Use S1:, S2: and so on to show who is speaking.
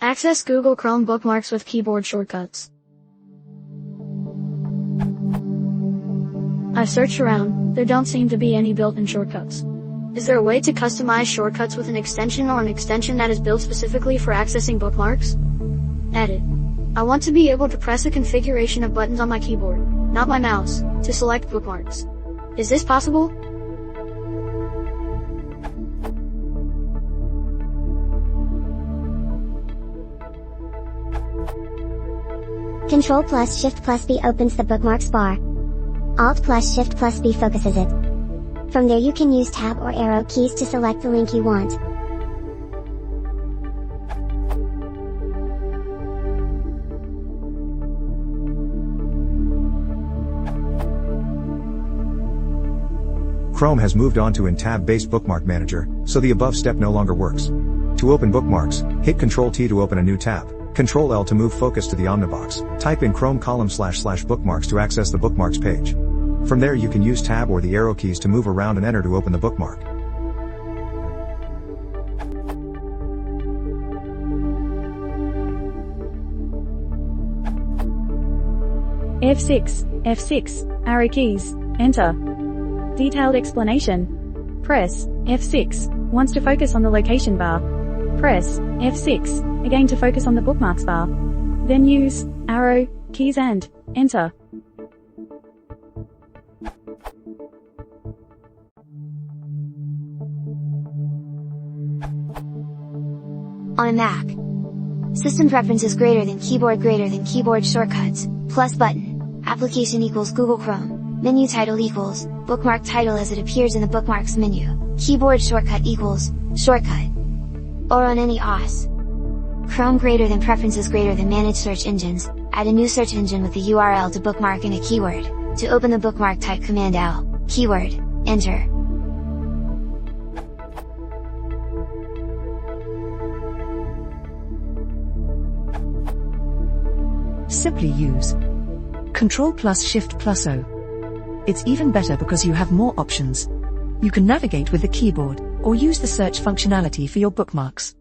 S1: Access Google Chrome bookmarks with keyboard shortcuts. I searched around, there don't seem to be any built-in shortcuts. Is there a way to customize shortcuts with an extension or an extension that is built specifically for accessing bookmarks? Edit. I want to be able to press a configuration of buttons on my keyboard, not my mouse, to select bookmarks. Is this possible?
S2: Control plus Shift plus B opens the bookmarks bar. Alt plus Shift plus B focuses it. From there you can use tab or arrow keys to select the link you want.
S3: Chrome has moved on to an tab-based bookmark manager, so the above step no longer works. To open bookmarks, hit Ctrl-T to open a new tab, Ctrl-L to move focus to the Omnibox, type in Chrome //bookmarks to access the bookmarks page. From there you can use tab or the arrow keys to move around and enter to open the bookmark.
S4: F6, arrow keys, enter. Detailed explanation. Press F6, once to focus on the location bar. Press F6, again to focus on the bookmarks bar. Then use arrow keys and enter.
S2: On a Mac, system preferences greater than keyboard shortcuts, plus button, application equals Google Chrome, menu title equals, bookmark title as it appears in the bookmarks menu, keyboard shortcut equals, shortcut. Or on any OS. Chrome greater than preferences greater than manage search engines, add a new search engine with the URL to bookmark and a keyword. To open the bookmark type Command L, keyword, enter.
S5: Simply use Ctrl plus Shift plus O. It's even better because you have more options. You can navigate with the keyboard, or use the search functionality for your bookmarks.